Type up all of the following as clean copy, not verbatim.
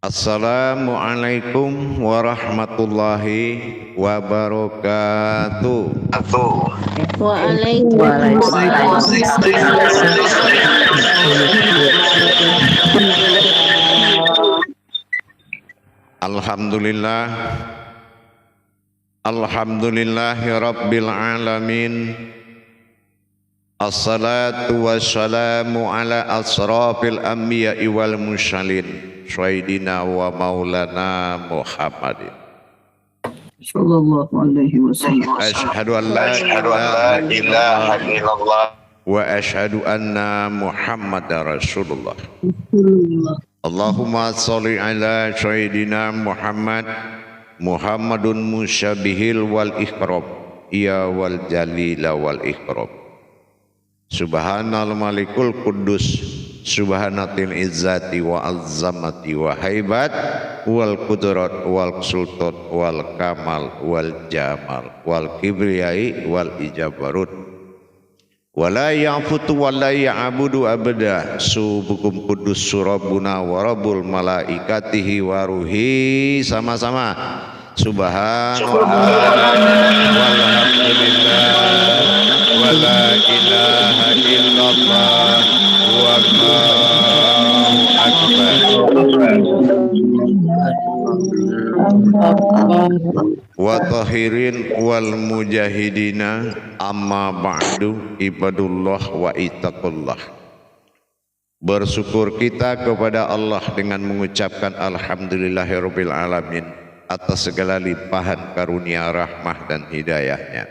Assalamualaikum warahmatullahi wabarakatuh. Alhamdulillah, alhamdulillahi rabbil alamin. Assalatu wassalamu ala asrafil anbiya'i wal mursalin Sayyidina wa maulana Muhammadin sallallahu alaihi wasallam. Asyhadu an la ilaha illallah wa asyhadu anna Muhammadar Rasulullah. Allahumma sholli ala Sayyidina Muhammad Muhammadun musyabihil wal ikram ya wal jalila wal ikram. Subhanal malikul kudus subhanatil izzati wa azamati wa haibat wal kudrat wal sultan wal kamal wal jamal wal kibriyai wal ijabarut wala ya'futu wala ya'budu abada subukum kudus surabuna wa rabbul malaikatihi wa ruhi. Sama-sama subhanallah walhamdulillah wala ilaha illallah wallahu akbar. Wa tahirin wal mujahidina amma ba'du ibadullah wa ittaqullah. Bersyukur kita kepada Allah dengan mengucapkan alhamdulillahirabbil alamin atas segala limpahan karunia rahmah dan hidayahnya,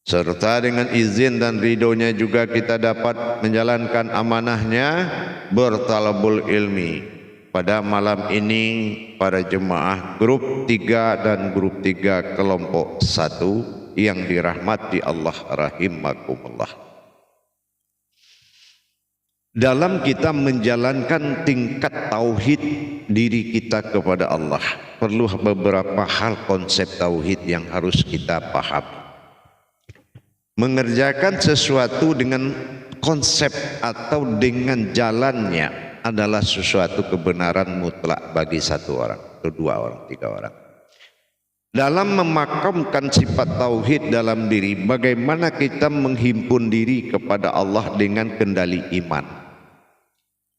serta dengan izin dan ridhonya juga kita dapat menjalankan amanahnya bertalabul ilmi. Pada malam ini para jemaah grup 3 dan grup 3 kelompok 1 yang dirahmati Allah rahimakumullah. Dalam kita menjalankan tingkat tauhid diri kita kepada Allah, perlu beberapa hal konsep tauhid yang harus kita paham. Mengerjakan sesuatu dengan konsep atau dengan jalannya adalah sesuatu kebenaran mutlak bagi satu orang, atau 2 orang, 3 orang. Dalam memakamkan sifat tauhid dalam diri, bagaimana kita menghimpun diri kepada Allah dengan kendali iman.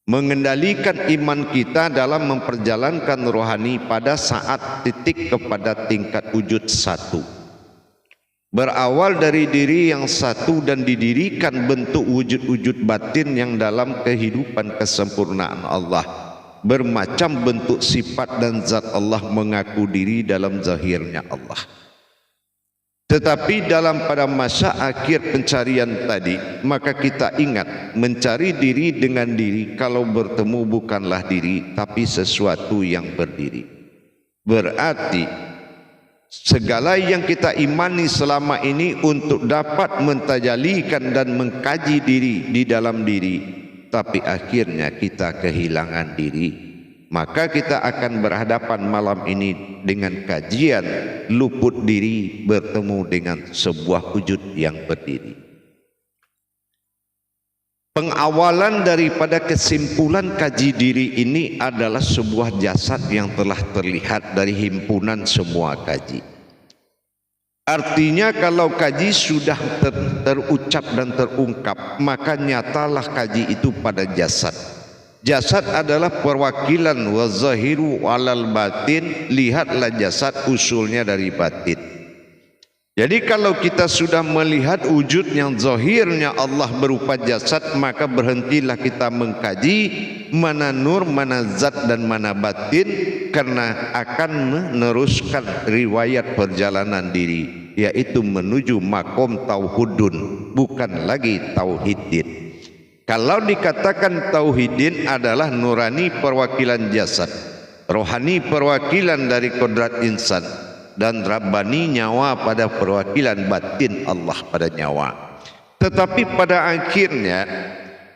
Mengendalikan iman kita dalam memperjalankan rohani pada saat titik kepada tingkat wujud satu. Berawal dari diri yang satu dan didirikan bentuk wujud-wujud batin yang dalam kehidupan kesempurnaan Allah. Bermacam bentuk sifat dan zat Allah mengaku diri dalam zahirnya Allah. Tetapi dalam pada masa akhir pencarian tadi, maka kita ingat mencari diri dengan diri kalau bertemu bukanlah diri tapi sesuatu yang berdiri. Berarti segala yang kita imani selama ini untuk dapat mentajalikan dan mengkaji diri di dalam diri, tapi akhirnya kita kehilangan diri. Maka kita akan berhadapan malam ini dengan kajian luput diri bertemu dengan sebuah wujud yang berdiri. Pengawalan daripada kesimpulan kaji diri ini adalah sebuah jasad yang telah terlihat dari himpunan semua kaji. Artinya kalau kaji sudah terucap dan terungkap, maka nyatalah kaji itu pada jasad. Jasad adalah perwakilan wa zahiru alal batin, lihatlah jasad usulnya dari batin. Jadi kalau kita sudah melihat wujud yang zahirnya Allah berupa jasad, maka berhentilah kita mengkaji mana nur, mana zat dan mana batin, karena akan meneruskan riwayat perjalanan diri, yaitu menuju makom tauhudun, bukan lagi tauhidin. Kalau dikatakan tauhidin adalah nurani perwakilan jasad, rohani perwakilan dari kodrat insan, dan rabbani nyawa pada perwakilan batin Allah pada nyawa. Tetapi pada akhirnya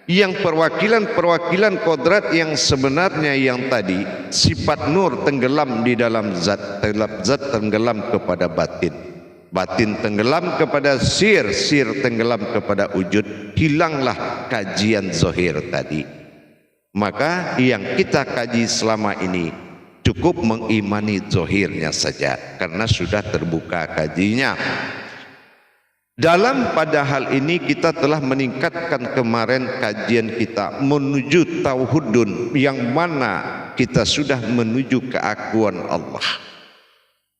yang perwakilan kodrat yang sebenarnya yang tadi, sifat nur tenggelam di dalam zat, zat tenggelam kepada batin. Batin tenggelam kepada sir, sir tenggelam kepada wujud, hilanglah kajian zahir tadi. Maka yang kita kaji selama ini cukup mengimani zahirnya saja karena sudah terbuka kajinya. Dalam pada hal ini kita telah meningkatkan kemarin kajian kita menuju tauhidun, yang mana kita sudah menuju keakuan Allah.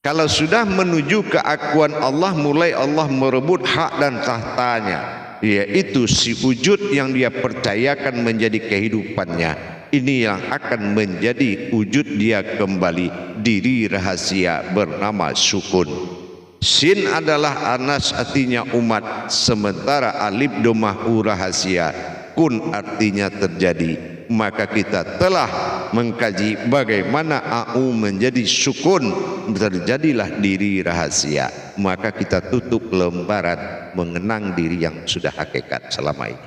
Kalau sudah menuju keakuan Allah, mulai Allah merebut hak dan tahtanya, yaitu si wujud yang dia percayakan menjadi kehidupannya. Ini yang akan menjadi wujud dia kembali, diri rahasia bernama sukun. Sin adalah anas, artinya umat, sementara alif domahu rahasia, kun artinya terjadi. Maka kita telah mengkaji bagaimana au menjadi sukun, terjadilah diri rahasia. Maka kita tutup lembaran mengenang diri yang sudah hakikat selama ini.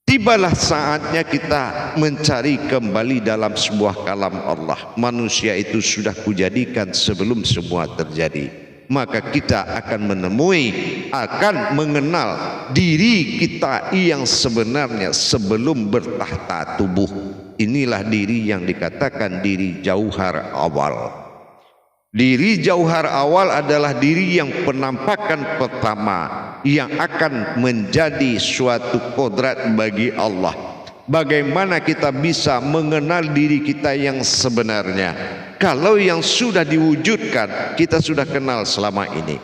Tibalah saatnya kita mencari kembali dalam sebuah kalam Allah. Manusia itu sudah kujadikan sebelum semua terjadi. Maka kita akan menemui, akan mengenal diri kita yang sebenarnya sebelum bertahta tubuh. Inilah diri yang dikatakan diri jauhar awal. Diri jauhar awal adalah diri yang penampakan pertama, yang akan menjadi suatu kodrat bagi Allah. Bagaimana kita bisa mengenal diri kita yang sebenarnya? Kalau yang sudah diwujudkan kita sudah kenal selama ini.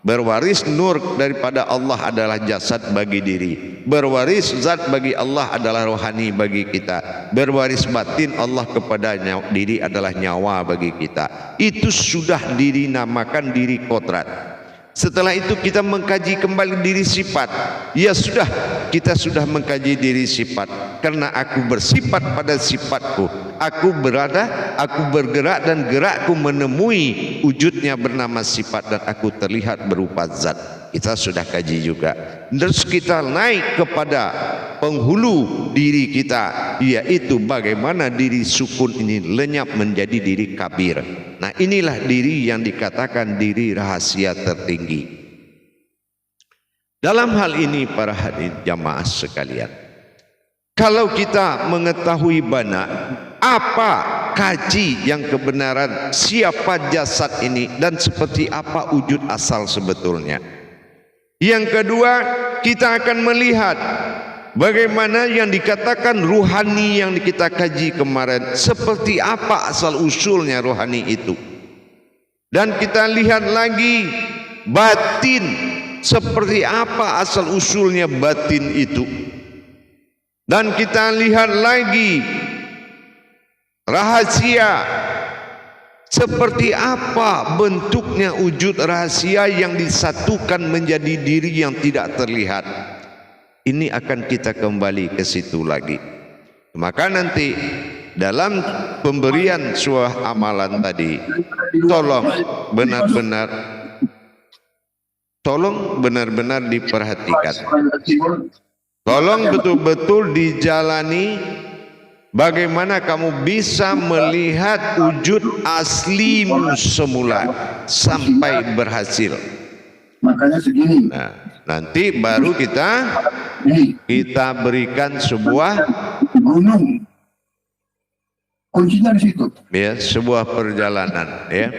Berwaris nur daripada Allah adalah jasad bagi diri. Berwaris zat bagi Allah adalah rohani bagi kita. Berwaris batin Allah kepada diri adalah nyawa bagi kita. Itu sudah dinamakan diri kodrat. Setelah itu kita mengkaji kembali diri sifat. Ya sudah, kita sudah mengkaji diri sifat. Karena aku bersifat pada sifatku. Aku berada, aku bergerak, dan gerakku menemui wujudnya bernama sifat, dan aku terlihat berupa zat. Kita sudah kaji juga. Terus kita naik kepada penghulu diri kita, yaitu bagaimana diri sukun ini lenyap menjadi diri kabir. Nah, inilah diri yang dikatakan diri rahasia tertinggi. Dalam hal ini para hadirin jamaah sekalian, kalau kita mengetahui apa kaji yang kebenaran, siapa jasad ini dan seperti apa wujud asal sebetulnya. Yang kedua, kita akan melihat bagaimana yang dikatakan ruhani yang kita kaji kemarin, seperti apa asal usulnya rohani itu. Dan kita lihat lagi batin, seperti apa asal usulnya batin itu. Dan kita lihat lagi rahasia, seperti apa bentuknya wujud rahasia yang disatukan menjadi diri yang tidak terlihat. Ini akan kita kembali ke situ lagi. Maka nanti dalam pemberian sebuah amalan tadi, tolong benar-benar diperhatikan. Tolong betul-betul dijalani. Bagaimana kamu bisa melihat wujud aslimu semula sampai berhasil. Makanya segini. Nah, nanti baru kita berikan sebuah gunung. Kuncinya di situ. Ya, sebuah perjalanan. Ya,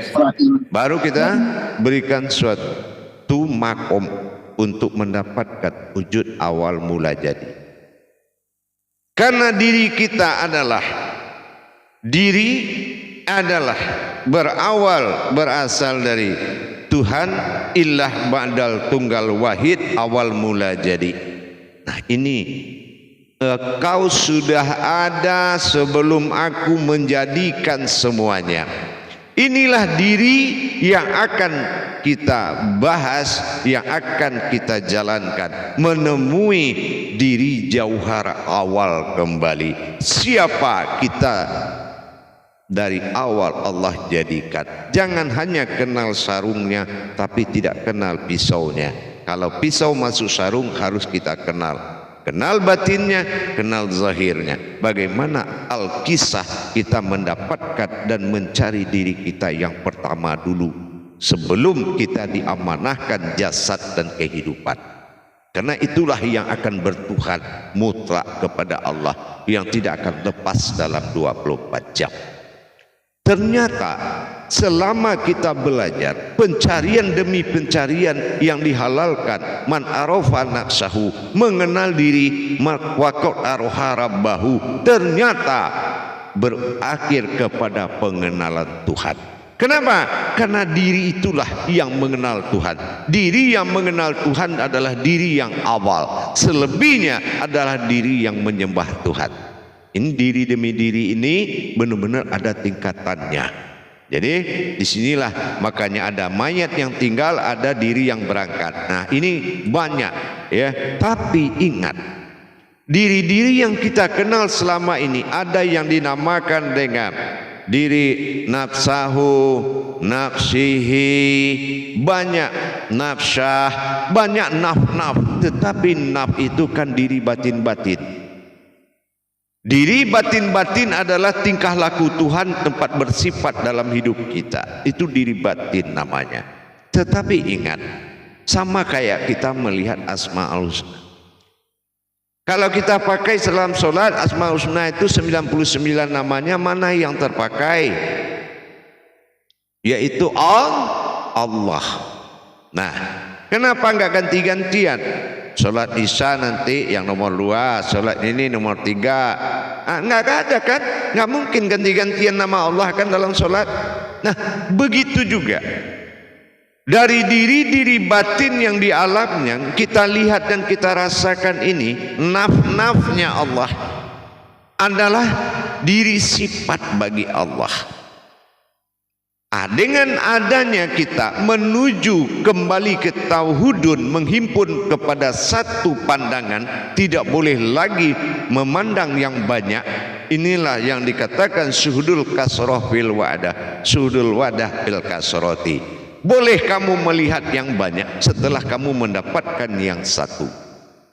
baru kita berikan suatu makom untuk mendapatkan wujud awal mula jadi. Karena diri adalah berawal, berasal dari Tuhan, ilah ba'dal tunggal wahid, awal mula jadi. Nah, ini kau sudah ada sebelum aku menjadikan semuanya. Inilah diri yang akan kita bahas, yang akan kita jalankan, menemui diri jauhar awal kembali. Siapa kita dari awal Allah jadikan. Jangan hanya kenal sarungnya tapi tidak kenal pisaunya. Kalau pisau masuk sarung harus kita kenal. Kenal batinnya, kenal zahirnya. Bagaimana Al-Kisah kita mendapatkan dan mencari diri kita yang pertama dulu, sebelum kita diamanahkan jasad dan kehidupan. Karena itulah yang akan bertuhan mutlak kepada Allah, yang tidak akan lepas dalam 24 jam. Ternyata selama kita belajar, pencarian demi pencarian yang dihalalkan, man arafa nafsahu, mengenal diri, waqad arafa rabbahu, ternyata berakhir kepada pengenalan Tuhan. Kenapa? Karena diri itulah yang mengenal Tuhan. Diri yang mengenal Tuhan adalah diri yang awal. Selebihnya adalah diri yang menyembah Tuhan. Ini diri demi diri ini benar-benar ada tingkatannya. Jadi disinilah makanya ada mayat yang tinggal, ada diri yang berangkat. Nah ini banyak ya. Tapi ingat, diri-diri yang kita kenal selama ini ada yang dinamakan dengan diri nafsahu, nafsihi, banyak nafsah, banyak naf-naf. Tetapi naf itu kan diri batin-batin. Diri batin-batin adalah tingkah laku Tuhan, tempat bersifat dalam hidup kita. Itu diri batin namanya. Tetapi ingat, sama kayak kita melihat Asmaul Husna. Kalau kita pakai dalam sholat, Asmaul Husna itu 99 namanya, mana yang terpakai? Yaitu Allah. Nah, kenapa enggak ganti-gantian? Sholat Isya nanti yang nomor 2, sholat ini nomor 3. Enggak ada kan? Enggak mungkin ganti-gantian nama Allah kan dalam sholat. Nah, begitu juga. Dari diri-diri batin yang di alamnya kita lihat dan kita rasakan ini, naf-nafnya Allah adalah diri sifat bagi Allah. Dengan adanya kita menuju kembali ke tauhidun, menghimpun kepada satu pandangan, tidak boleh lagi memandang yang banyak. Inilah yang dikatakan syuhudul kasroh fil wadah, syuhudul wadah fil kasroti. Boleh kamu melihat yang banyak setelah kamu mendapatkan yang satu.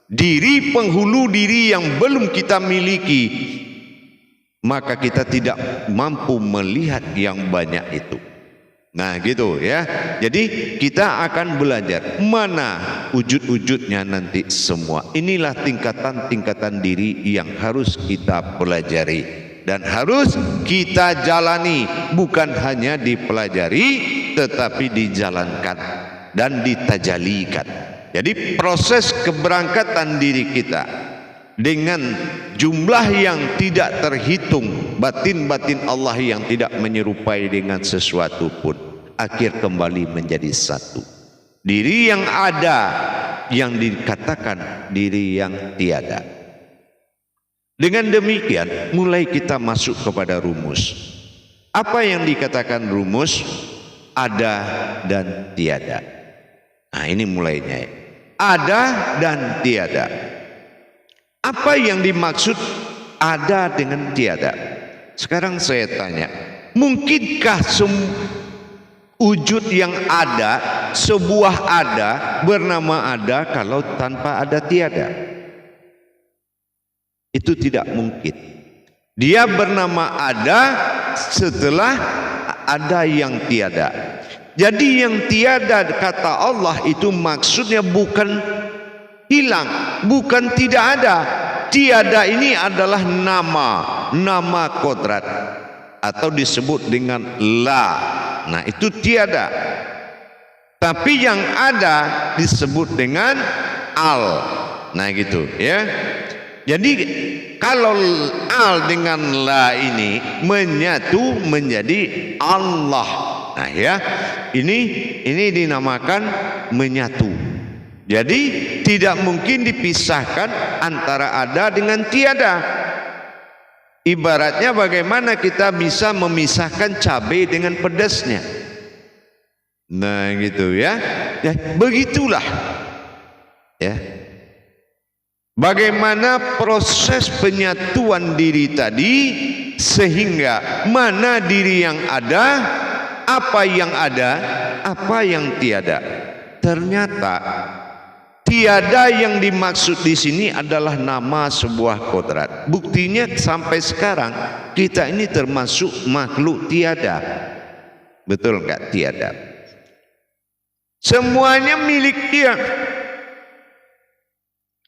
Diri penghulu diri yang belum kita miliki, maka kita tidak mampu melihat yang banyak itu. Nah gitu ya. Jadi kita akan belajar mana wujud-wujudnya nanti semua. Inilah tingkatan-tingkatan diri yang harus kita pelajari dan harus kita jalani, bukan hanya dipelajari tetapi dijalankan dan ditajalikan. Jadi proses keberangkatan diri kita dengan jumlah yang tidak terhitung, batin-batin Allah yang tidak menyerupai dengan sesuatu pun, akhir kembali menjadi satu. Diri yang ada yang dikatakan diri yang tiada. Dengan demikian mulai kita masuk kepada rumus. Apa yang dikatakan rumus? Ada dan tiada. Nah ini mulainya. Ada dan tiada. Apa yang dimaksud ada dengan tiada? Sekarang saya tanya, mungkinkah wujud yang ada, sebuah ada bernama ada kalau tanpa ada tiada? Itu tidak mungkin. Dia bernama ada setelah ada yang tiada. Jadi yang tiada kata Allah itu maksudnya bukan hilang, bukan tidak ada. Tiada ini adalah nama kodrat atau disebut dengan la. Nah itu tiada. Tapi yang ada disebut dengan al. Nah gitu ya. Jadi kalau al dengan la ini menyatu menjadi Allah. Nah ya, ini dinamakan menyatu. Jadi tidak mungkin dipisahkan antara ada dengan tiada. Ibaratnya bagaimana kita bisa memisahkan cabai dengan pedasnya. Nah gitu ya. Ya begitulah. Ya. Bagaimana proses penyatuan diri tadi sehingga mana diri yang ada, apa yang ada, apa yang tiada. Ternyata tiada yang dimaksud di sini adalah nama sebuah kodrat. Buktinya sampai sekarang kita ini termasuk makhluk tiada. Betul enggak? Tiada. Semuanya milik dia.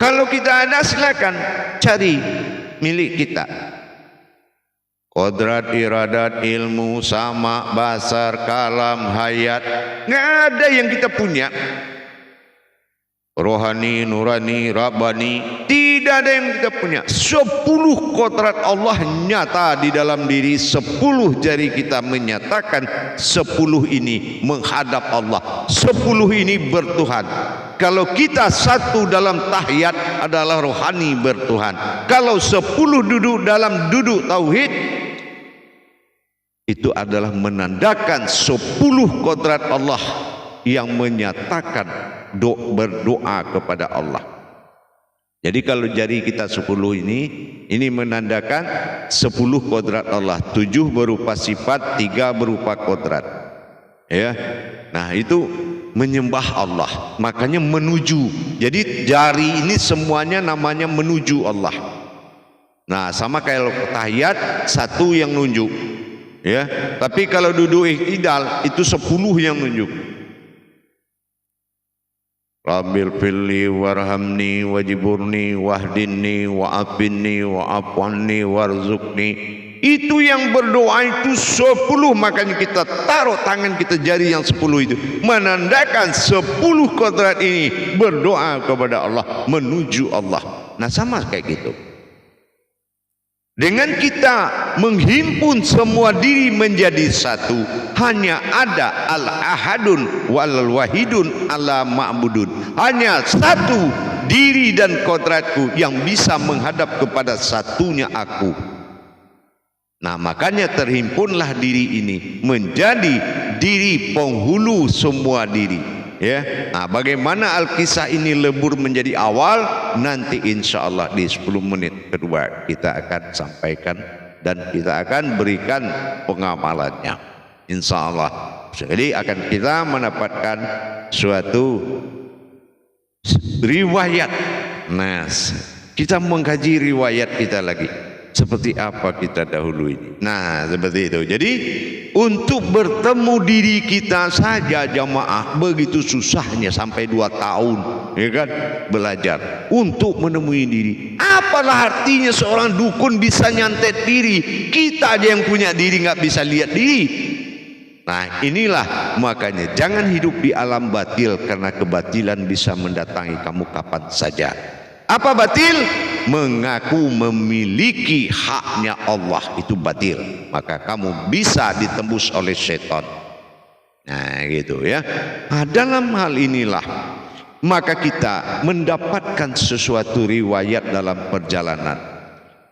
Kalau kita ada, silakan cari milik kita. Kodrat, iradat, ilmu, sama, basar, kalam, hayat, nggak ada yang kita punya. Rohani, nurani, rabbani, tidak ada yang kita punya. 10 kodrat Allah nyata di dalam diri. 10 jari kita menyatakan 10 ini menghadap Allah. 10 ini bertuhan. Kalau kita satu dalam tahiyat adalah rohani bertuhan. Kalau 10 duduk dalam duduk tauhid, itu adalah menandakan 10 kodrat Allah yang menyatakan berdoa kepada Allah. Jadi kalau jari kita 10 ini menandakan 10 kodrat Allah. 7 berupa sifat, 3 berupa kodrat. Ya, nah itu menyembah Allah. Makanya menuju. Jadi jari ini semuanya namanya menuju Allah. Nah sama kayak tahiyat, 1 yang nunjuk. Ya, tapi kalau duduk iktidal itu 10 yang nunjuk. Rabbil filli warhamni wajiburni wahdinni wa'afinni wa'afwanni warzuqni. Itu yang berdoa itu 10. Makanya kita taruh tangan kita jari yang 10 itu menandakan 10 kodrat ini berdoa kepada Allah, menuju Allah. Nah sama kayak gitu. Dengan kita menghimpun semua diri menjadi satu, hanya ada al-ahadun wal-wahidun ala ma'budun. Hanya satu diri dan kodratku yang bisa menghadap kepada satunya aku. Nah makanya terhimpunlah diri ini menjadi diri penghulu semua diri. Ya, nah bagaimana Al-Kisah ini lebur menjadi awal, nanti insya Allah di 10 menit kedua kita akan sampaikan dan kita akan berikan pengamalannya insya Allah. Jadi akan kita mendapatkan suatu riwayat. Nah kita mengkaji riwayat kita lagi, seperti apa kita dahulu ini. Nah seperti itu. Jadi untuk bertemu diri kita saja jamaah begitu susahnya sampai 2 tahun, ya kan, belajar untuk menemui diri. Apalah artinya seorang dukun bisa nyantet diri, kita aja yang punya diri nggak bisa lihat diri. Nah inilah makanya jangan hidup di alam batil, karena kebatilan bisa mendatangi kamu kapan saja. Apa batil? Mengaku memiliki haknya Allah, itu batil. Maka kamu bisa ditembus oleh setan. Nah gitu ya. Nah, dalam hal inilah maka kita mendapatkan sesuatu riwayat dalam perjalanan.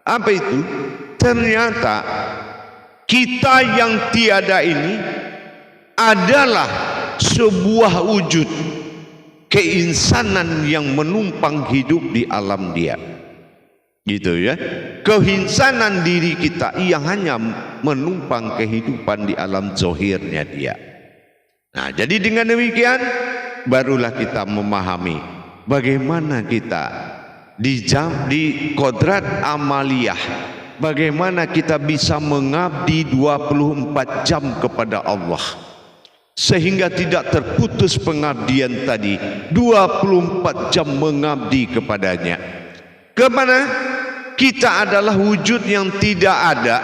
Apa itu? Ternyata kita yang tiada ini adalah sebuah wujud keinsanan yang menumpang hidup di alam dia, gitu ya. Keinsanan diri kita yang hanya menumpang kehidupan di alam zohirnya dia. Nah jadi dengan demikian barulah kita memahami bagaimana kita di kodrat amaliyah, bagaimana kita bisa mengabdi 24 jam kepada Allah sehingga tidak terputus pengabdian tadi. 24 jam mengabdi kepadanya. Kemana? Kita adalah wujud yang tidak ada,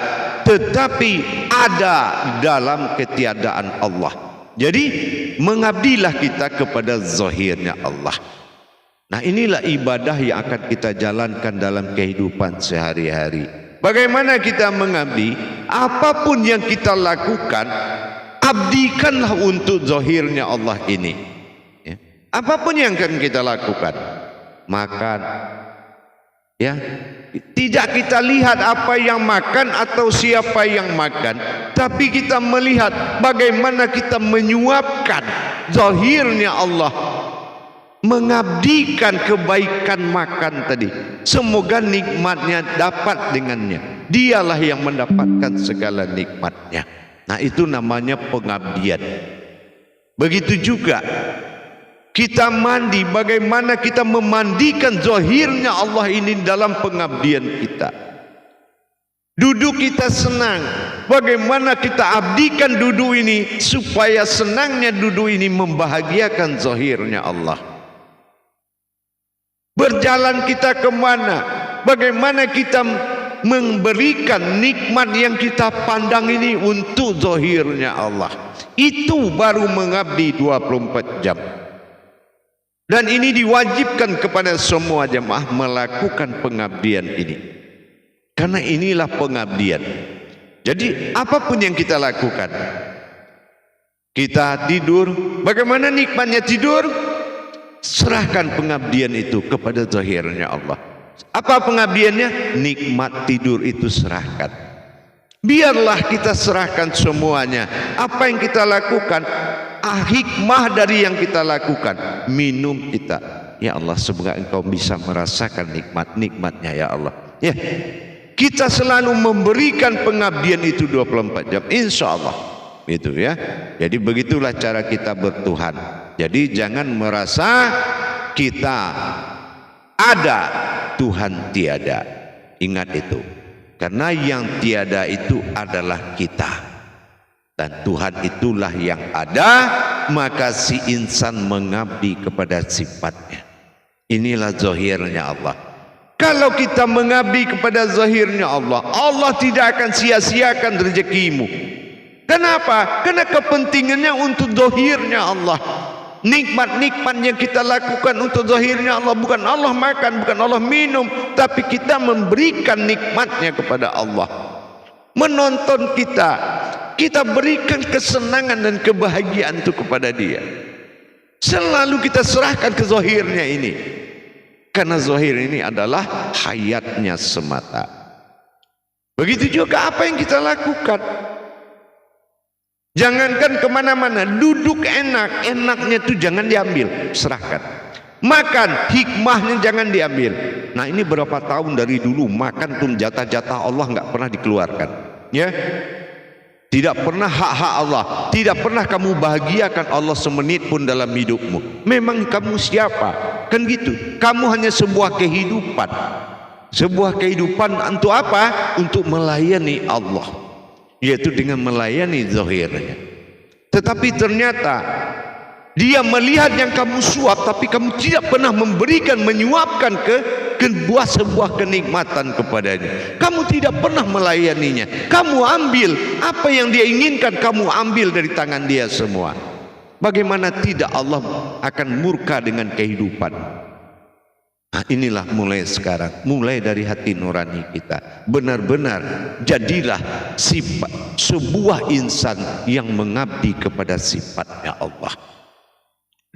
tetapi ada dalam ketiadaan Allah. Jadi mengabdilah kita kepada zahirnya Allah. Nah inilah ibadah yang akan kita jalankan dalam kehidupan sehari-hari. Bagaimana kita mengabdi? Apapun yang kita lakukan, abdikanlah untuk zahirnya Allah ini. Ya. Apapun yang akan kita lakukan, makan, ya, tidak kita lihat apa yang makan atau siapa yang makan, tapi kita melihat bagaimana kita menyuapkan zahirnya Allah, mengabdikan kebaikan makan tadi. Semoga nikmatnya dapat dengannya. Dialah yang mendapatkan segala nikmatnya. Nah itu namanya pengabdian. Begitu juga kita mandi, bagaimana kita memandikan zahirnya Allah ini dalam pengabdian kita. Duduk kita senang, bagaimana kita abdikan duduk ini supaya senangnya duduk ini membahagiakan zahirnya Allah. Berjalan kita kemana? Bagaimana kita memberikan nikmat yang kita pandang ini untuk zahirnya Allah. Itu baru mengabdi 24 jam. Dan ini diwajibkan kepada semua jemaah melakukan pengabdian ini. Karena inilah pengabdian. Jadi apapun yang kita lakukan, kita tidur, bagaimana nikmatnya tidur? Serahkan pengabdian itu kepada zahirnya Allah. Apa pengabdiannya? Nikmat tidur itu serahkan. Biarlah kita serahkan semuanya. Apa yang kita lakukan, hikmah dari yang kita lakukan, minum kita. Ya Allah, semoga engkau bisa merasakan nikmatnya ya Allah. Ya, kita selalu memberikan pengabdian itu 24 jam, insya Allah. Itu ya. Jadi begitulah cara kita bertuhan. Jadi jangan merasa kita ada, Tuhan tiada. Ingat itu. Karena yang tiada itu adalah kita. Dan Tuhan itulah yang ada, maka si insan mengabdi kepada sifatnya. Inilah zahirnya Allah. Kalau kita mengabdi kepada zahirnya Allah, Allah tidak akan sia-siakan rezekimu. Kenapa? Karena kepentingannya untuk zahirnya Allah. Nikmat-nikmat yang kita lakukan untuk zahirnya Allah, bukan Allah makan, bukan Allah minum, tapi kita memberikan nikmatnya kepada Allah. Menonton kita berikan kesenangan dan kebahagiaan itu kepada Dia. Selalu kita serahkan ke zahirnya ini, karena zahir ini adalah hayatnya semata. Begitu juga apa yang kita lakukan. Jangankan kemana-mana, duduk enaknya itu jangan diambil, serahkan. Makan, hikmahnya jangan diambil. Nah ini berapa tahun dari dulu makan tuh jatah-jatah Allah nggak pernah dikeluarkan, ya. Tidak pernah hak-hak Allah, tidak pernah kamu bahagiakan Allah semenit pun dalam hidupmu. Memang kamu siapa? Kan gitu. Kamu hanya sebuah kehidupan. Sebuah kehidupan untuk apa? Untuk melayani Allah. Yaitu dengan melayani zahirnya. Tetapi ternyata Dia melihat yang kamu suap, tapi kamu tidak pernah memberikan, menyuapkan ke sebuah kenikmatan kepadanya. Kamu tidak pernah melayaninya. Kamu ambil apa yang Dia inginkan, kamu ambil dari tangan Dia semua. Bagaimana tidak Allah akan murka dengan kehidupan? Nah, inilah mulai sekarang, mulai dari hati nurani kita, benar-benar jadilah sifat sebuah insan yang mengabdi kepada sifatnya Allah.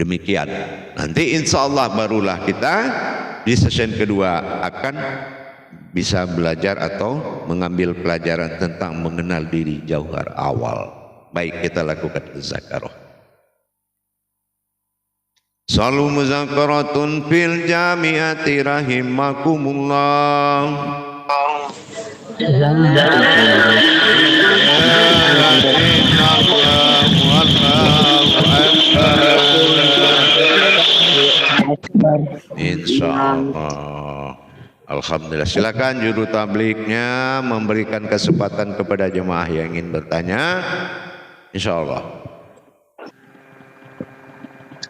Demikian. Nanti insya Allah barulah kita di sesi kedua akan bisa belajar atau mengambil pelajaran tentang mengenal diri jauhar awal. Baik, kita lakukan zakarah. Salu muzakaratun fil jamiati rahimakumullah. Insyaallah. Alhamdulillah. Silakan juru tabliknya memberikan kesempatan kepada jemaah yang ingin bertanya. Insyaallah.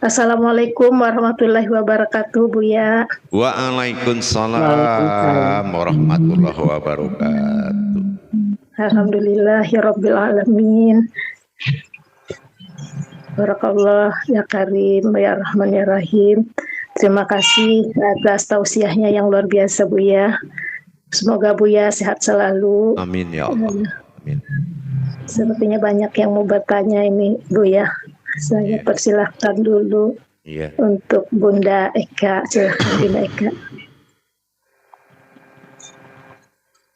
Assalamualaikum warahmatullahi wabarakatuh, Buya. Waalaikumsalam warahmatullahi wabarakatuh. Alhamdulillahirabbil alamin. Barakallah ya Karim ya Rahman ya Rahim. Terima kasih atas tausiahnya yang luar biasa, Buya. Semoga Buya sehat selalu. Amin ya Allah. Amin. Sepertinya banyak yang mau bertanya ini, Buya. Saya persilahkan dulu untuk Bunda Eka. Silahkan Bunda Eka.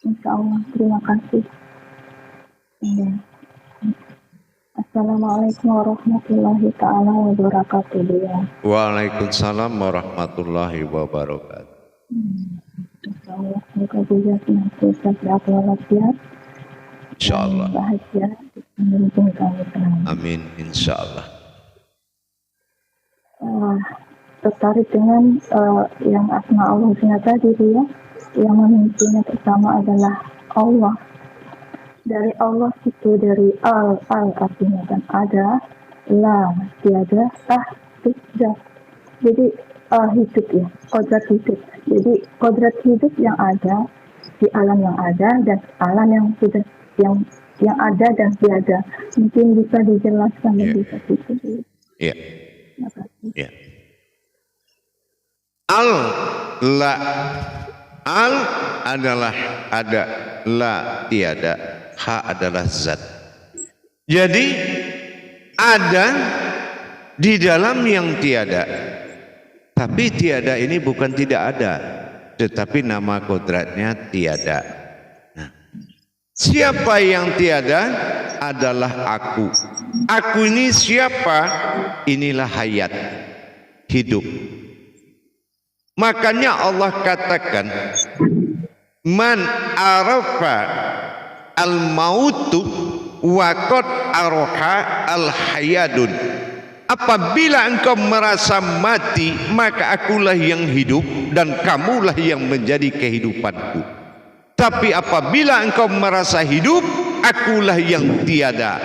Insya Allah, terima kasih. Assalamualaikum warahmatullahi ta'ala wabarakatuh. Waalaikumsalam warahmatullahi wabarakatuh. Insya Allah, semoga Buya senantiasa sehat walafiat. Insya Allah. Bahagia. Amin, insya Allah. Tertarik dengan yang asma Allah tadi ya, yang memimpinnya pertama adalah Allah. Dari Allah itu dari al artinya kan ada, la tiada, tidak. Jadi hidup ya, kodrat hidup. Jadi kodrat hidup yang ada di alam yang ada dan alam yang sudah yang ada dan tiada. Mungkin bisa dijelaskan lebih sedikit. Iya. Terima kasih. Ya. Al adalah ada, la tiada, ha adalah zat. Jadi ada di dalam yang tiada. Tapi tiada ini bukan tidak ada, tetapi nama kodratnya tiada. Nah, siapa yang tiada adalah aku. Aku ini siapa? Inilah hayat, hidup. Makanya Allah katakan, man arafa al-mautu wa qad araha al-hayadun. Apabila engkau merasa mati, maka akulah yang hidup dan kamulah yang menjadi kehidupanku. Tapi apabila engkau merasa hidup, akulah yang tiada.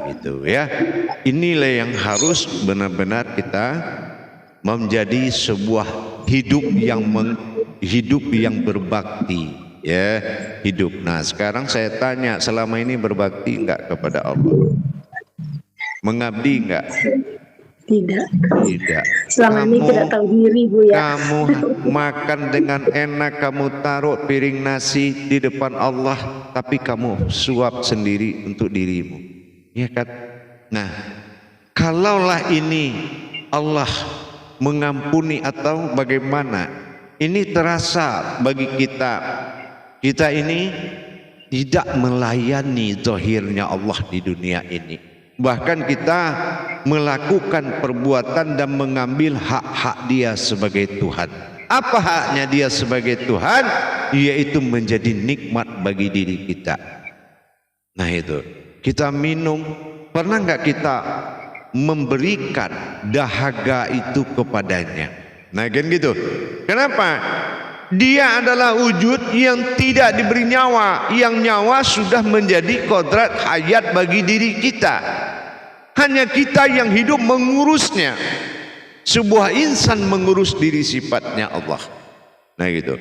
Gitu ya. Inilah yang harus benar-benar kita menjadi sebuah hidup yang berbakti, ya, hidup. Nah, sekarang saya tanya, selama ini berbakti enggak kepada Allah? Mengabdi enggak? Tidak. Tidak. Selama ini tidak tahu diri, Bu ya. Kamu makan dengan enak, kamu taruh piring nasi di depan Allah, tapi kamu suap sendiri untuk dirimu, ya kan? Nah, kalaulah ini Allah mengampuni atau bagaimana, ini terasa bagi kita. Kita ini tidak melayani zahirnya Allah di dunia ini. Bahkan kita melakukan perbuatan dan mengambil hak-hak dia sebagai Tuhan. Apa haknya dia sebagai Tuhan? Yaitu menjadi nikmat bagi diri kita. Nah itu, kita minum, pernah nggak kita memberikan dahaga itu kepadanya? Nah kan gitu. Kenapa? Dia adalah wujud yang tidak diberi nyawa, yang nyawa sudah menjadi kodrat hayat bagi diri kita. Hanya kita yang hidup mengurusnya. Sebuah insan mengurus diri sifatnya Allah. Nah gitu.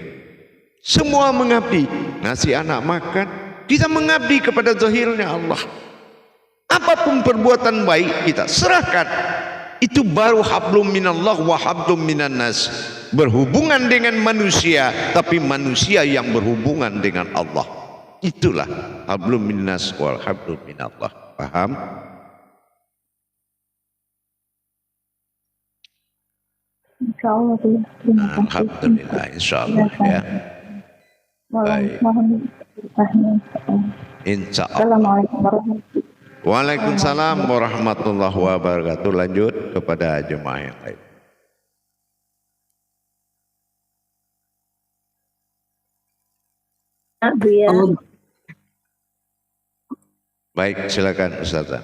Semua mengabdi. Ngasih anak makan, kita mengabdi kepada zahirnya Allah. Apapun perbuatan baik kita serahkan. Itu baru hablum minallah wa hablum minan nas. Berhubungan dengan manusia, tapi manusia yang berhubungan dengan Allah. Itulah hablum minan nas wal hablum minallah. Paham? Insyaallah, terima kasih. Alhamdulillah, insyaallah ya. Baik. Insyaallah. Assalamualaikum warahmatullahi wabarakatuh. Waalaikumsalam warahmatullahi wabarakatuh. Lanjut kepada jemaah yang lain. Bu ya. Baik, silakan Ustazah.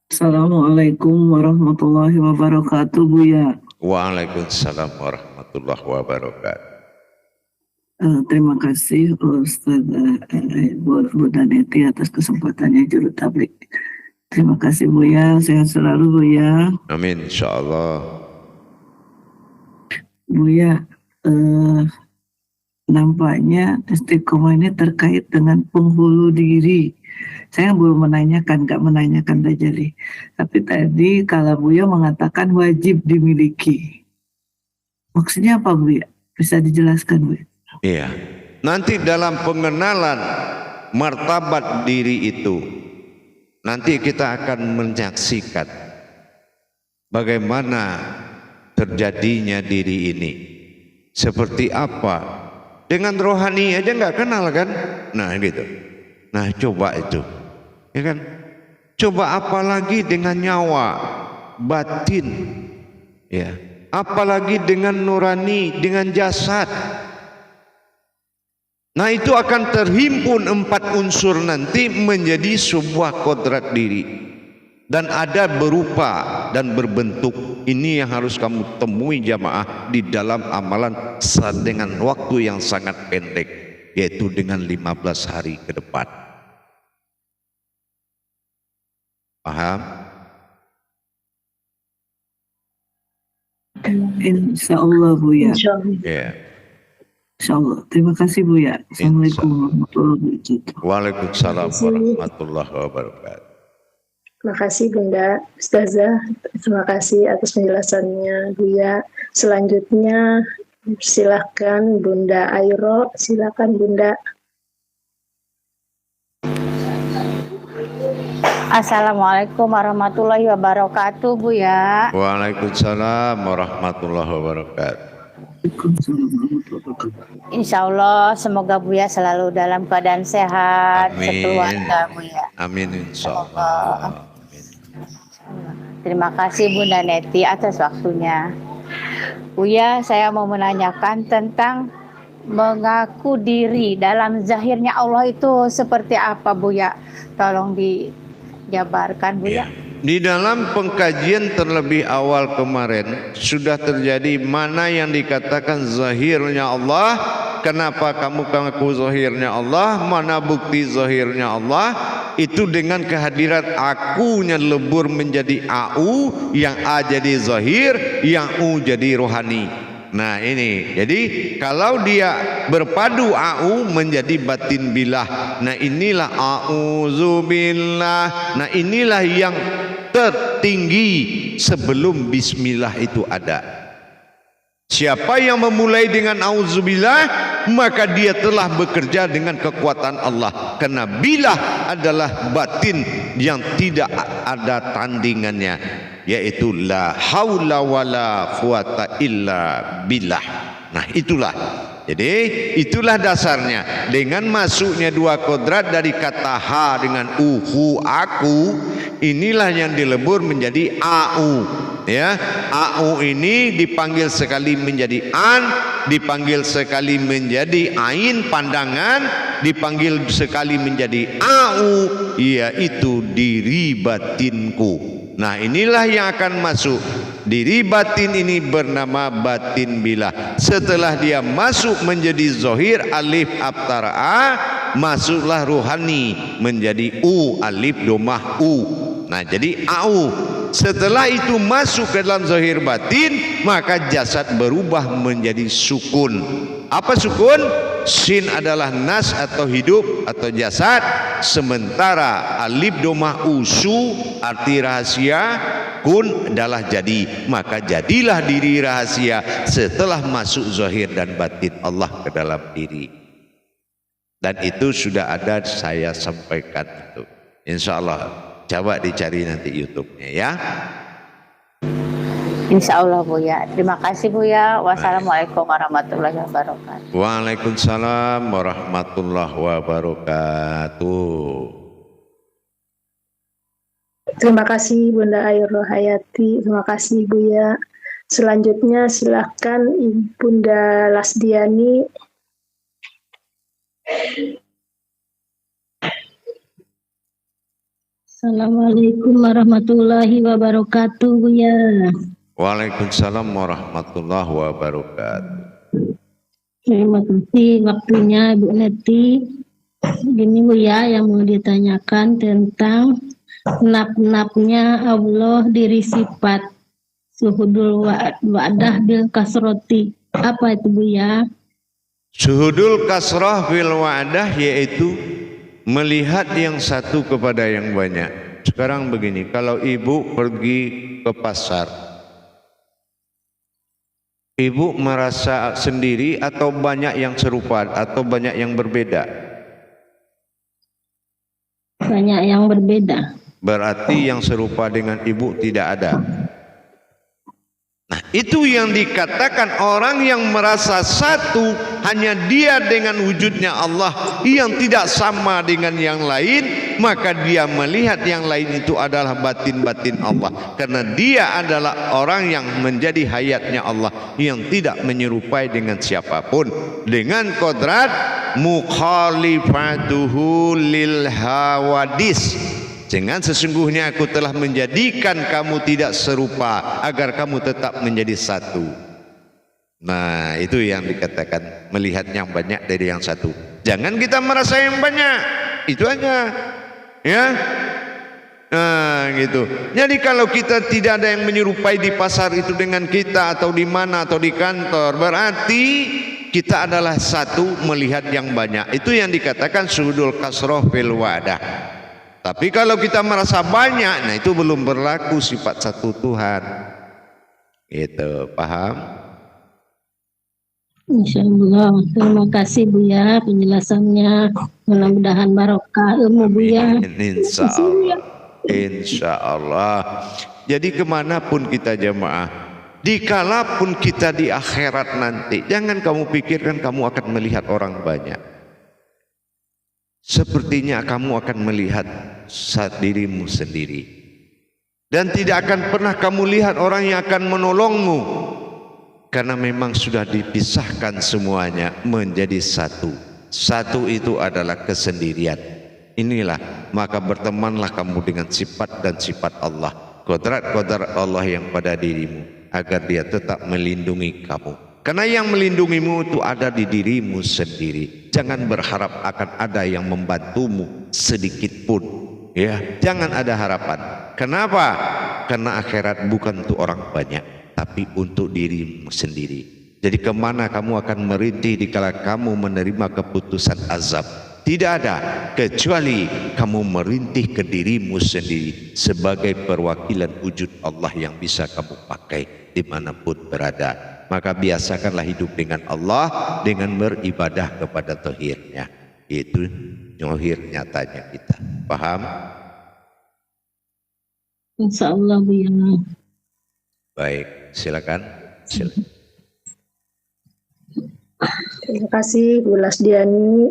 Assalamualaikum warahmatullahi wabarakatuh, Buya. Waalaikumsalam warahmatullahi wabarakatuh. Terima kasih Ustaz Bu Daneti atas kesempatannya juru tablik. Terima kasih Buya, sehat selalu Buya. Amin, insyaallah. Buya, nampaknya istiqomah ini terkait dengan penghulu diri. Saya belum menanyakan, nggak menanyakan Dajjali. Tapi tadi kalau Buya mengatakan wajib dimiliki. Maksudnya apa Buya? Bisa dijelaskan Buya? Iya. Nanti dalam pengenalan martabat diri itu, nanti kita akan menyaksikan bagaimana terjadinya diri ini. Seperti apa? Dengan rohani aja nggak kenal kan? Nah gitu. Nah coba itu, ya kan? Coba apalagi dengan nyawa, batin, ya. Apalagi dengan nurani, dengan jasad. Nah itu akan terhimpun 4 unsur nanti menjadi sebuah kodrat diri. Dan ada berupa dan berbentuk. Ini yang harus kamu temui jamaah di dalam amalan dengan waktu yang sangat pendek. Yaitu dengan 15 hari ke depan. Paham? Insya Allah Buya. Insya Allah. Ya. Insya Allah. Terima kasih Buya. Assalamualaikum warahmatullahi wabarakatuh. Waalaikumsalam warahmatullahi wabarakatuh. Terima kasih Bunda Ustazah. Terima kasih atas penjelasannya Buya. Selanjutnya silakan Bunda Airo. Silakan Bunda. Assalamualaikum warahmatullahi wabarakatuh, Bu ya. Waalaikumsalam warahmatullahi wabarakatuh. Waalaikumsalam warahmatullahi wabarakatuh. Insya Allah semoga Bu ya selalu dalam keadaan sehat, Amin. sekeluarga Bu ya. Amin insyaallah. Terima kasih Bunda Neti atas waktunya. Bu ya, saya mau menanyakan tentang mengaku diri dalam zahirnya Allah itu seperti apa Bu ya? Tolong dijabarkan Bu ya. Di dalam pengkajian terlebih awal kemarin sudah terjadi mana yang dikatakan zahirnya Allah. Kenapa kamu mengaku zahirnya Allah? Mana bukti zahirnya Allah? Itu dengan kehadiran akunya lebur menjadi au, yang A jadi zahir, yang U jadi rohani. Nah ini, jadi kalau dia berpadu au menjadi batin bilah. Nah inilah a'udzubillah. Nah inilah yang tertinggi sebelum bismillah itu ada. Siapa yang memulai dengan auzubillah, maka dia telah bekerja dengan kekuatan Allah. Karena bilah adalah batin yang tidak ada tandingannya, yaitu la haula wala quwata illa billah. Nah itulah. Jadi itulah dasarnya. Dengan masuknya dua kodrat dari kata ha dengan uhu aku, inilah yang dilebur menjadi au. Ya, au ini dipanggil sekali menjadi an, dipanggil sekali menjadi ain pandangan, dipanggil sekali menjadi au, yaitu diri batinku. Nah inilah yang akan masuk. Diri batin ini bernama batin bilah. Setelah dia masuk menjadi zohir alif abtara a, masuklah ruhani menjadi u alif domah u. Nah jadi au. Setelah itu masuk ke dalam zahir batin, maka jasad berubah menjadi sukun. Apa sukun? Sin adalah nas atau hidup atau jasad, sementara alif domah usu arti rahasia, kun adalah jadi. Maka jadilah diri rahasia setelah masuk zahir dan batin Allah ke dalam diri. Dan itu sudah ada saya sampaikan itu. Insya Allah. Coba dicari nanti YouTube-nya ya. Insya Allah Bu ya. Terima kasih Bu ya. Wassalamualaikum warahmatullahi wabarakatuh. Waalaikumsalam warahmatullahi wabarakatuh. Terima kasih Bunda Airo Hayati. Terima kasih Buya. Selanjutnya silakan Bunda Lasdiani. Assalamualaikum warahmatullahi wabarakatuh Buya. Waalaikumsalam warahmatullahi wabarakatuh. Terima kasih waktunya Bu Neti. Gini Buya, yang mau ditanyakan tentang nap-napnya Allah diri sifat suhudul wa'dah bil kasroti. Apa itu Buya? Suhudul kasrah bil wa'dah yaitu melihat yang satu kepada yang banyak. Sekarang begini, kalau ibu pergi ke pasar, ibu merasa sendiri atau banyak yang serupa atau banyak yang berbeda? Banyak yang berbeda. Berarti yang serupa dengan ibu tidak ada. Nah itu yang dikatakan orang yang merasa satu, hanya dia dengan wujudnya Allah yang tidak sama dengan yang lain, maka dia melihat yang lain itu adalah batin-batin Allah. Karena dia adalah orang yang menjadi hayatnya Allah, yang tidak menyerupai dengan siapapun. Dengan kodrat mukhalifatuhu lil hawadis. Dengan sesungguhnya aku telah menjadikan kamu tidak serupa agar kamu tetap menjadi satu. Nah itu yang dikatakan melihat yang banyak dari yang satu. Jangan kita merasa yang banyak, itu aja ya. Nah gitu. Jadi kalau kita tidak ada yang menyerupai di pasar itu dengan kita, atau di mana, atau di kantor, berarti kita adalah satu melihat yang banyak. Itu yang dikatakan syuhudul kasroh fil wadah. Tapi kalau kita merasa banyak, nah itu belum berlaku sifat satu Tuhan. Itu paham? Insya Allah. Terima kasih Buya penjelasannya. Mudah-mudahan barokah ilmu Buya. Insya Allah. Insya Allah. Jadi kemanapun kita jemaah, dikalapun kita di akhirat nanti, jangan kamu pikirkan kamu akan melihat orang banyak. Sepertinya kamu akan melihat saat dirimu sendiri. Dan tidak akan pernah kamu lihat orang yang akan menolongmu. Karena memang sudah dipisahkan semuanya menjadi satu. Satu itu adalah kesendirian. Inilah, maka bertemanlah kamu dengan sifat dan sifat Allah, kodrat-kodrat Allah yang pada dirimu, agar dia tetap melindungi kamu. Karena yang melindungimu itu ada di dirimu sendiri. Jangan berharap akan ada yang membantumu sedikit pun. Ya, jangan ada harapan. Kenapa? Karena akhirat bukan untuk orang banyak, tapi untuk dirimu sendiri. Jadi kemana kamu akan merintih dikala kamu menerima keputusan azab? Tidak ada kecuali kamu merintih ke dirimu sendiri sebagai perwakilan wujud Allah yang bisa kamu pakai dimanapun berada. Maka biasakanlah hidup dengan Allah dengan beribadah kepada Tauhid-Nya. Itu nyohir nyatanya kita. Paham? Insya Allah Buya. Baik, silakan. Terima kasih Bu Lasdiani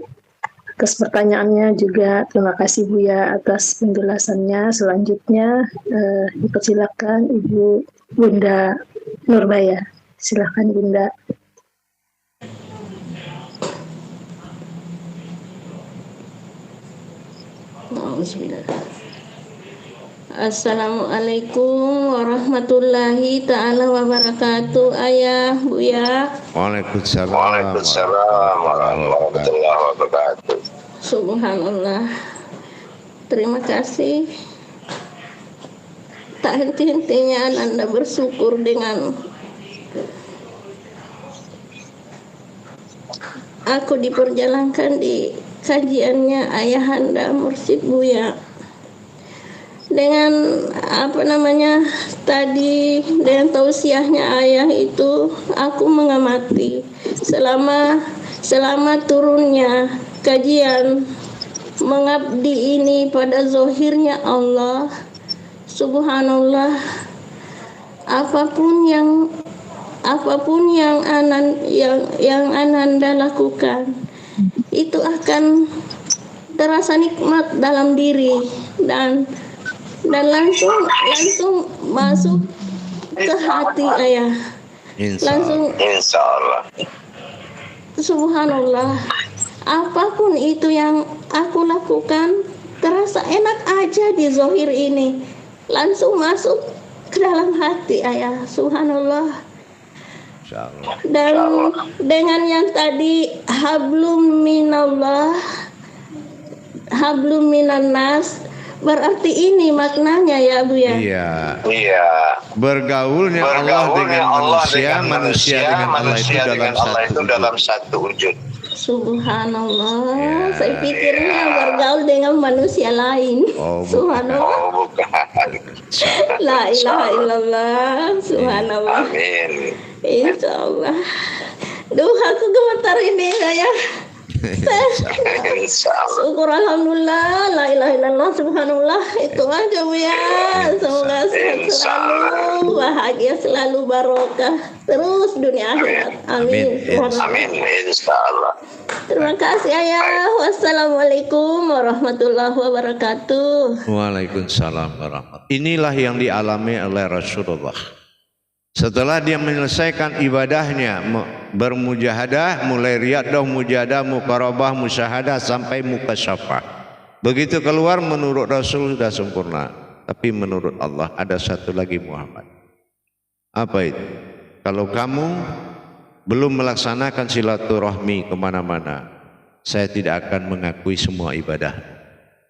atas pertanyaannya, juga terima kasih Buya atas penjelasannya. Selanjutnya dipersilakan Ibu Bunda Nurbaya. Silakan Bunda. Assalamualaikum warahmatullahi ta'ala wabarakatuh. Ayah, Buya. Waalaikumsalam. Waalaikumsalam warahmatullahi wabarakatuh. Subhanallah. Terima kasih. Tak henti-hentinya Anda bersyukur dengan aku diperjalankan di kajiannya Ayahanda Mursyid Buya. Dengan tadi dengan tausiahnya ayah itu aku mengamati selama turunnya kajian mengabdi ini pada zahirnya Allah. Subhanallah, apapun yang Ananda lakukan itu akan terasa nikmat dalam diri dan langsung masuk ke hati ayah. Langsung Insyaallah. Subhanallah, apapun itu yang aku lakukan terasa enak aja di zahir ini, langsung masuk ke dalam hati ayah. Subhanallah. Dan dengan yang tadi hablum minallah, hablum minannas, berarti ini maknanya ya Bu ya. Iya. Bergaulnya Allah dengan manusia dengan Allah itu dalam satu wujud. Subhanallah, saya pikirnya bergaul dengan manusia lain. Subhanallah. La ilaha illallah. Subhanallah. Amin. Insyaallah. Duh, aku gemetar ini saya. Syukur alhamdulillah, la ilaha illallah, subhanallah. Itu aja Bu ya. Semoga sehat selalu, bahagia selalu, barokah terus dunia akhirat. Amin. Amin. Insyaallah. Terima kasih ayah. Wassalamualaikum warahmatullahi wabarakatuh. Waalaikumsalam warahmatullahi. Inilah yang dialami oleh Rasulullah. Setelah dia menyelesaikan ibadahnya, bermujahadah, mulai riyadah, mujahadah, muqarabah, musyahadah sampai mukasyafah. Begitu keluar menurut Rasul sudah sempurna. Tapi menurut Allah ada satu lagi Muhammad. Apa itu? Kalau kamu belum melaksanakan silaturahmi kemana-mana, saya tidak akan mengakui semua ibadah.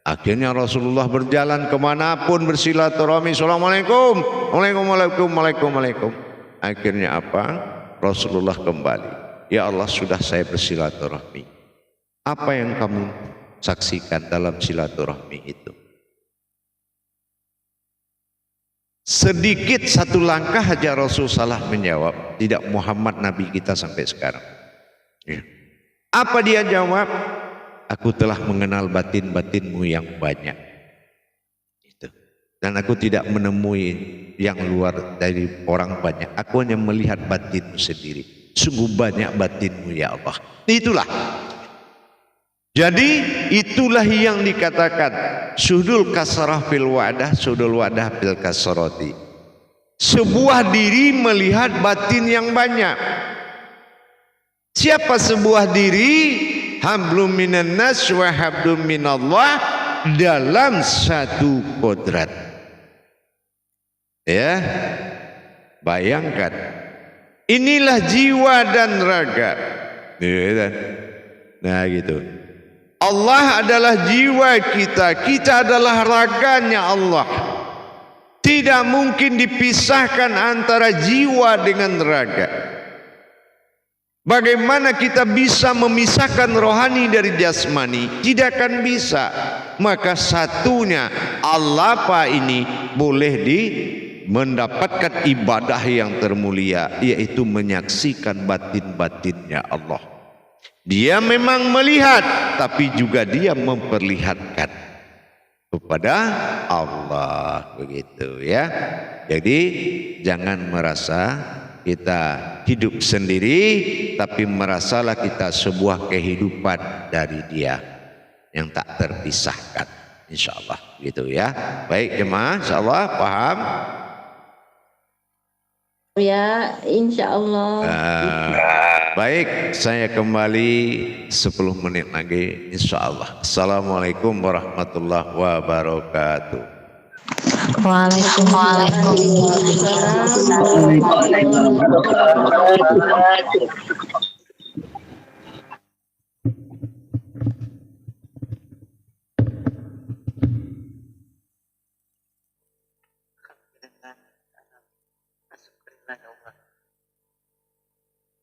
Akhirnya Rasulullah berjalan kemanapun bersilaturahmi. Assalamualaikum, waalaikumsalam. Akhirnya apa? Rasulullah kembali. Ya Allah, sudah saya bersilaturahmi. Apa yang kamu saksikan dalam silaturahmi itu? Sedikit satu langkah saja Rasul salah menjawab. Tidak Muhammad Nabi kita sampai sekarang. Ya. Apa dia jawab? Aku telah mengenal batin-batinmu yang banyak. Itu. Dan aku tidak menemui yang luar dari orang banyak. Aku hanya melihat batinmu sendiri. Sungguh banyak batinmu ya Allah. Itulah. Jadi itulah yang dikatakan sudul kasrah fil wadah, sudul wadah fil kasrati. Sebuah diri melihat batin yang banyak. Siapa sebuah diri? Hablum minan nas wa hablum minallah, dalam satu kodrat. Ya, bayangkan. Inilah jiwa dan raga. Nah gitu. Allah adalah jiwa kita, kita adalah raganya Allah. Tidak mungkin dipisahkan antara jiwa dengan raga. Bagaimana kita bisa memisahkan rohani dari jasmani? Tidak akan bisa. Maka satunya Allah Pak ini boleh mendapatkan ibadah yang termulia, yaitu menyaksikan batin-batinnya Allah. Dia memang melihat, tapi juga dia memperlihatkan kepada Allah, begitu ya. Jadi jangan merasa kita hidup sendiri, tapi merasalah kita sebuah kehidupan dari Dia yang tak terpisahkan. Insyaallah gitu ya. Baik jemaah, insyaallah paham? Ya, insyaallah. Baik, saya kembali 10 menit lagi insyaallah. Assalamualaikum warahmatullahi wabarakatuh. Waalaikumsalam.